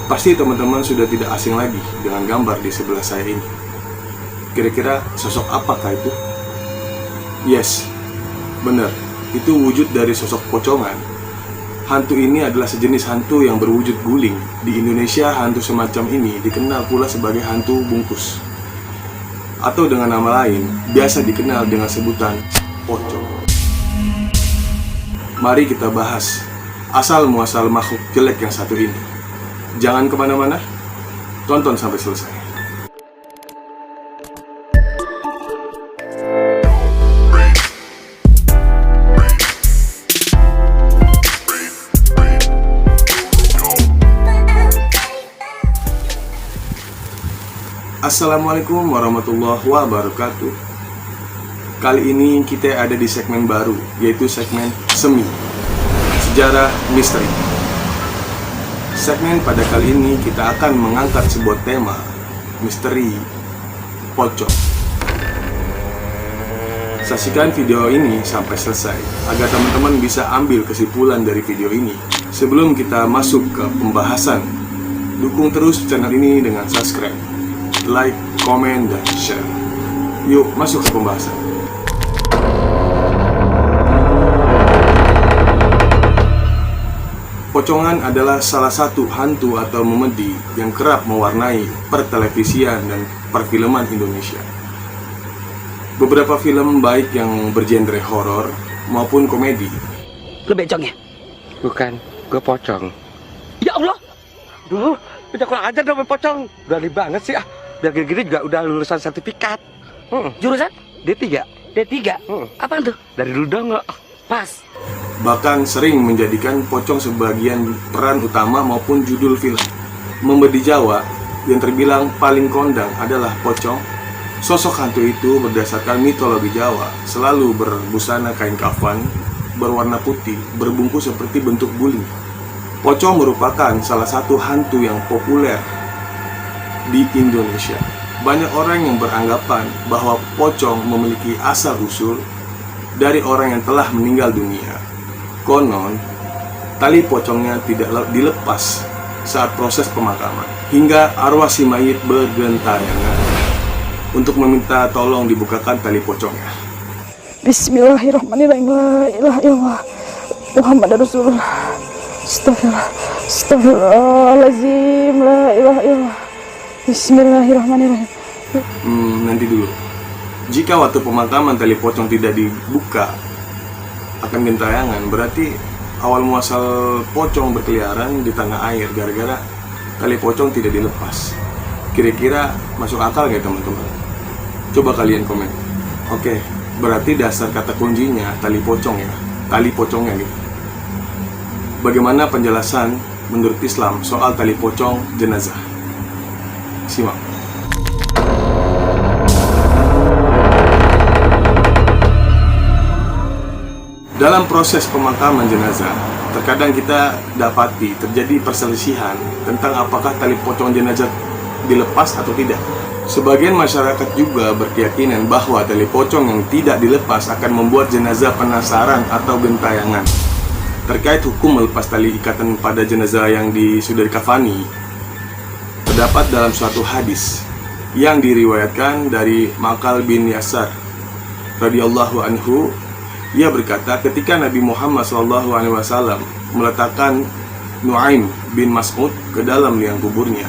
Pasti teman-teman sudah tidak asing lagi dengan gambar di sebelah saya ini. Kira-kira sosok apakah itu? Yes, benar, itu wujud dari sosok pocongan. Hantu ini adalah sejenis hantu yang berwujud guling. Di Indonesia, hantu semacam ini dikenal pula sebagai hantu bungkus, atau dengan nama lain, biasa dikenal dengan sebutan pocong. Mari kita bahas asal-muasal makhluk jelek yang satu ini. Jangan kemana-mana, tonton sampai selesai. Assalamualaikum warahmatullahi wabarakatuh. Kali ini kita ada di segmen baru, yaitu segmen Semi, Sejarah Misteri. Segmen pada kali ini kita akan mengangkat sebuah tema, misteri pocong. Saksikan video ini sampai selesai agar teman-teman bisa ambil kesimpulan dari video ini. Sebelum kita masuk ke pembahasan, dukung terus channel ini dengan subscribe, like, komen, dan share. Yuk masuk ke pembahasan. Pocongan adalah salah satu hantu atau memedi yang kerap mewarnai pertelevisian dan perfilman Indonesia. Beberapa film baik yang bergenre horor maupun komedi. Lu becong ya? Bukan, gue pocong. Ya Allah! Duh, udah kurang ajar dong pocong. Berani banget sih ah. Biar gini-gini juga udah lulusan sertifikat. Jurusan? D3. D3? Apaan tuh? Dari dulu dong nggak? Pas. Bahkan sering menjadikan pocong sebagian peran utama maupun judul film. Memedi Jawa yang terbilang paling kondang adalah pocong. Sosok hantu itu berdasarkan mitologi Jawa selalu berbusana kain kafan berwarna putih, berbungkus seperti bentuk guling. Pocong merupakan salah satu hantu yang populer di Indonesia. Banyak orang yang beranggapan bahwa pocong memiliki asal-usul dari orang yang telah meninggal dunia. Konon, tali pocongnya tidak dilepas saat proses pemakaman, hingga arwah si mayit bergentayangan untuk meminta tolong dibukakan tali pocongnya. Bismillahirrahmanirrahim. La ilaha illallah Muhammad Rasulullah. Astagfirullahaladzim. La ilaha illallah. Bismillahirrahmanirrahim. Nanti dulu. Jika waktu pemakaman tali pocong tidak dibuka akan gentayangan, berarti awal muasal pocong berkeliaran di tanah air gara-gara tali pocong tidak dilepas. Kira-kira masuk akal nggak teman-teman? Coba kalian komen. Oke, berarti dasar kata kuncinya tali pocong ya, tali pocongnya gitu. Bagaimana penjelasan menurut Islam soal tali pocong jenazah? Simak. Dalam proses pemakaman jenazah, terkadang kita dapati terjadi perselisihan tentang apakah tali pocong jenazah dilepas atau tidak. Sebagian masyarakat juga berkeyakinan bahwa tali pocong yang tidak dilepas akan membuat jenazah penasaran atau gentayangan. Terkait hukum melepas tali ikatan pada jenazah yang sudah dikafani, terdapat dalam suatu hadis yang diriwayatkan dari Maqal bin Yasar radhiyallahu anhu. Ia berkata, ketika Nabi Muhammad SAW meletakkan Nuaim bin Mas'ud ke dalam liang kuburnya,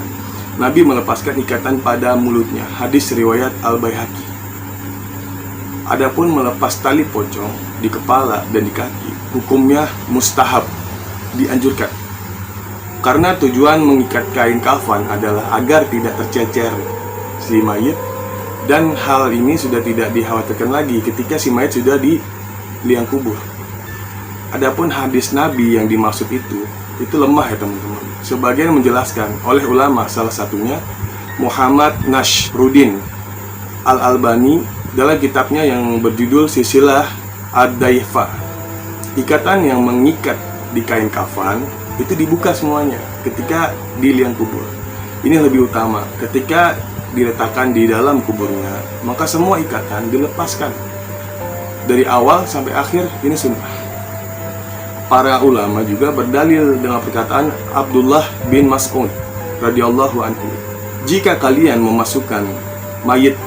Nabi melepaskan ikatan pada mulutnya. Hadis riwayat Al-Baihaqi. Adapun melepas tali pocong di kepala dan di kaki, hukumnya mustahab, dianjurkan. Karena tujuan mengikat kain kafan adalah agar tidak tercecer si mayit, dan hal ini sudah tidak dikhawatirkan lagi ketika si mayit sudah di liang kubur. Adapun hadis Nabi yang dimaksud itu lemah ya teman-teman. Sebagian menjelaskan oleh ulama, salah satunya Muhammad Nasruddin Al-Albani dalam kitabnya yang berjudul Silsilah Ad-Daifah. Ikatan yang mengikat di kain kafan itu dibuka semuanya ketika di liang kubur. Ini lebih utama, ketika diletakkan di dalam kuburnya, maka semua ikatan dilepaskan dari awal sampai akhir. Ini sunnah. Para ulama juga berdalil dengan perkataan Abdullah bin Mas'ud radhiyallahu anhu, "Jika kalian memasukkan mayit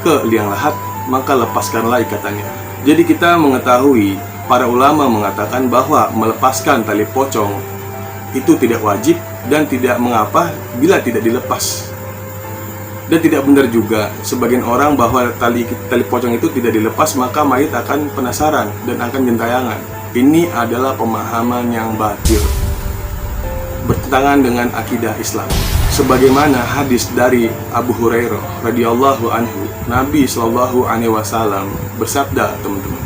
ke liang lahat, maka lepaskanlah ikatannya." Jadi kita mengetahui, para ulama mengatakan bahwa melepaskan tali pocong itu tidak wajib dan tidak mengapa bila tidak dilepas. Dan tidak benar juga sebagian orang bahwa tali pocong itu tidak dilepas maka mayit akan penasaran dan akan gentayangan. Ini adalah pemahaman yang batil, bertentangan dengan akidah Islam. Sebagaimana hadis dari Abu Hurairah radhiyallahu anhu, Nabi Shallallahu alaihi wasallam bersabda, teman-teman,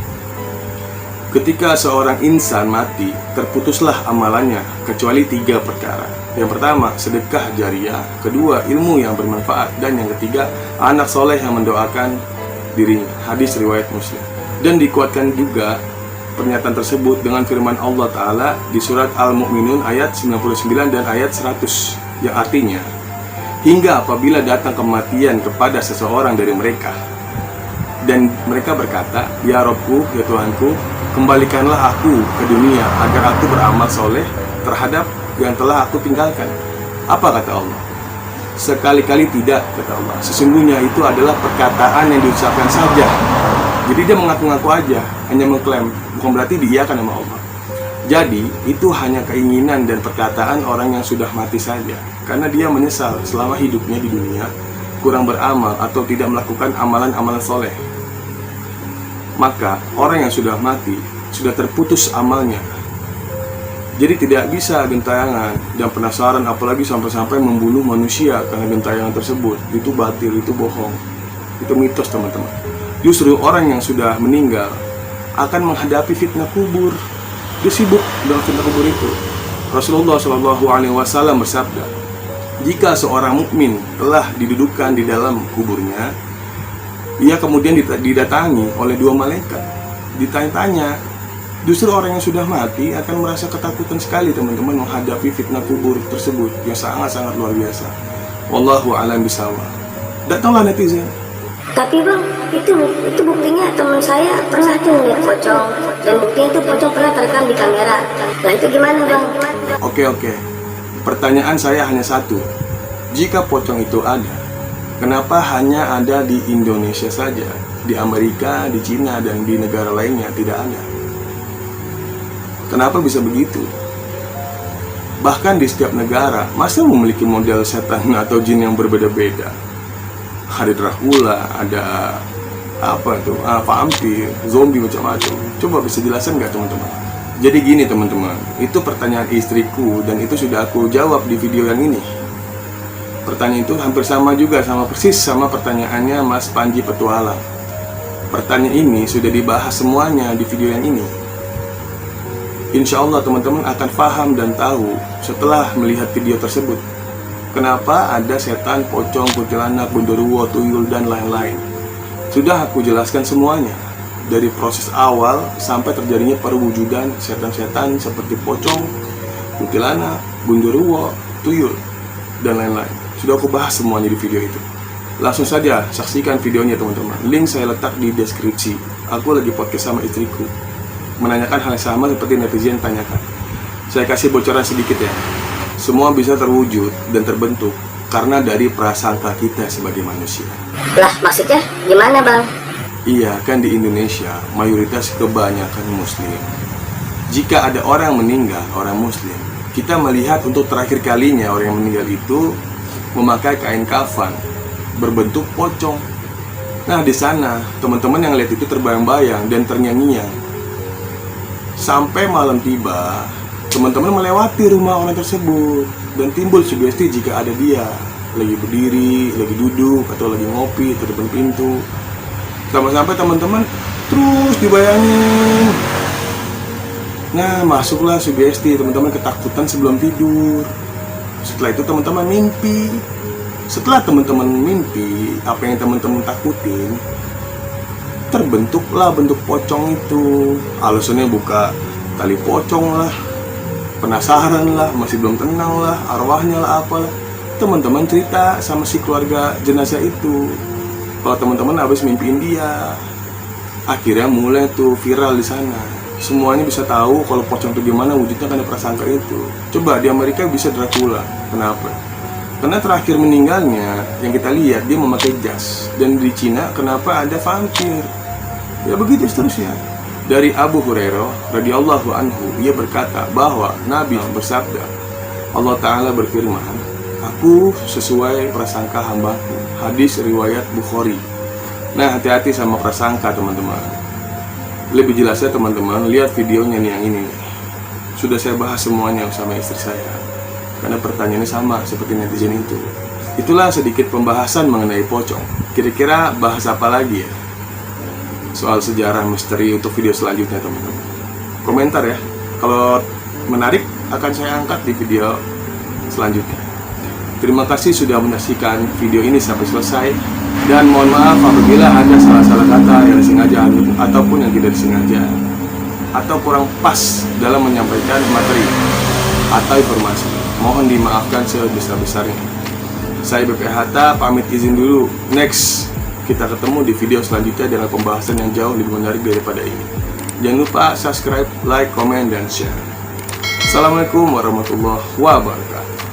ketika seorang insan mati, terputuslah amalannya kecuali 3 perkara. Yang pertama, sedekah jariah. Kedua, ilmu yang bermanfaat. Dan yang ketiga, anak soleh yang mendoakan dirinya. Hadis riwayat Muslim. Dan dikuatkan juga pernyataan tersebut dengan firman Allah Ta'ala di surat Al-Mu'minun ayat 99 dan ayat 100, yang artinya, hingga apabila datang kematian kepada seseorang dari mereka dan mereka berkata, "Ya Robku, ya Tuhanku, kembalikanlah aku ke dunia agar aku beramal soleh terhadap yang telah aku tinggalkan." Apa kata Allah? Sekali-kali tidak, kata Allah. Sesungguhnya itu adalah perkataan yang diucapkan saja. Jadi dia mengaku-ngaku aja, hanya mengklaim, bukan berarti diiyakan sama Allah. Jadi itu hanya keinginan dan perkataan orang yang sudah mati saja, karena dia menyesal selama hidupnya di dunia kurang beramal atau tidak melakukan amalan-amalan soleh. Maka orang yang sudah mati sudah terputus amalnya. Jadi tidak bisa gentayangan dan penasaran, apalagi sampai-sampai membunuh manusia karena gentayangan tersebut. Itu batil, itu bohong, itu mitos, teman-teman. Justru orang yang sudah meninggal akan menghadapi fitnah kubur. Dia sibuk dengan fitnah kubur itu. Rasulullah SAW bersabda, jika seorang mukmin telah didudukkan di dalam kuburnya, ia kemudian didatangi oleh 2 malaikat, ditanya-tanya. Justru orang yang sudah mati akan merasa ketakutan sekali, teman-teman, menghadapi fitnah kubur tersebut yang sangat-sangat luar biasa. Wallahu a'lam bishawab. Datanglah netizen. Tapi bang, itu buktinya teman saya pernah tuh lihat pocong, dan buktinya itu pocong pernah terekam di kamera. Nah itu gimana bang? Oke. Pertanyaan saya hanya satu. Jika pocong itu ada, kenapa hanya ada di Indonesia saja? Di Amerika, di Cina, dan di negara lainnya tidak ada? Kenapa bisa begitu? Bahkan di setiap negara masa memiliki model setan atau jin yang berbeda-beda. Ada Dracula, ada vampir, zombie, macam-macam. Coba bisa jelasin nggak, teman-teman? Jadi gini, teman-teman, itu pertanyaan istriku dan itu sudah aku jawab di video yang ini. Pertanyaan itu hampir sama juga, sama persis sama pertanyaannya Mas Panji Petualang. Pertanyaan ini sudah dibahas semuanya di video yang ini. Insya Allah teman-teman akan paham dan tahu setelah melihat video tersebut kenapa ada setan, pocong, kuntilanak, genderuwo, tuyul, dan lain-lain. Sudah aku jelaskan semuanya, dari proses awal sampai terjadinya perwujudan setan-setan seperti pocong, kuntilanak, genderuwo, tuyul, dan lain-lain. Sudah aku bahas semuanya di video itu. Langsung saja saksikan videonya, teman-teman. Link saya letak di deskripsi. Aku lagi podcast sama istriku, menanyakan hal yang sama seperti netizen tanyakan. Saya kasih bocoran sedikit ya. Semua bisa terwujud dan terbentuk karena dari prasangka kita sebagai manusia. Lah maksudnya gimana bang? Iya, kan di Indonesia mayoritas kebanyakan muslim. Jika ada orang meninggal, orang muslim, kita melihat untuk terakhir kalinya orang yang meninggal itu memakai kain kafan berbentuk pocong. Nah, di sana teman-teman yang lihat itu terbayang-bayang dan terngiang-ngiang. Sampai malam tiba, teman-teman melewati rumah orang tersebut dan timbul sugesti jika ada dia lagi berdiri, lagi duduk, atau lagi ngopi di depan pintu. Sampai-sampai teman-teman terus dibayangin. Nah, masuklah sugesti, teman-teman ketakutan sebelum tidur. Setelah itu teman-teman mimpi. Setelah teman-teman mimpi apa yang teman-teman takutin, terbentuklah bentuk pocong itu. Alasannya buka tali pocong lah, penasaran lah, masih belum tenang lah, arwahnya lah, apalah. Teman-teman cerita sama si keluarga jenazah itu kalau teman-teman habis mimpiin dia. Akhirnya mulai tuh viral di sana. Semuanya bisa tahu kalau pocong itu gimana wujudnya karena prasangka itu. Coba di Amerika bisa Dracula. Kenapa? Karena terakhir meninggalnya yang kita lihat dia memakai jas. Dan di Cina kenapa ada vampir? Ya begitu seterusnya. Dari Abu Hurairah radhiyallahu anhu, ia berkata bahwa Nabi bersabda, Allah Ta'ala berfirman, aku sesuai prasangka hambaku. Hadis riwayat Bukhari. Nah, hati-hati sama prasangka teman-teman. Lebih jelasnya teman-teman, lihat videonya nih yang ini nih. Sudah saya bahas semuanya sama istri saya, karena pertanyaannya sama seperti netizen itu. Itulah sedikit pembahasan mengenai pocong. Kira-kira bahas apa lagi ya? Soal sejarah misteri untuk video selanjutnya teman-teman. Komentar ya. Kalau menarik akan saya angkat di video selanjutnya. Terima kasih sudah menyaksikan video ini sampai selesai. Dan mohon maaf apabila ada salah-salah kata yang disengaja ataupun yang tidak disengaja, atau kurang pas dalam menyampaikan materi atau informasi. Mohon dimaafkan sebesar-besarnya. Saya BP Hatta pamit izin dulu. Next, kita ketemu di video selanjutnya dengan pembahasan yang jauh lebih menarik daripada ini. Jangan lupa subscribe, like, komen, dan share. Assalamualaikum warahmatullahi wabarakatuh.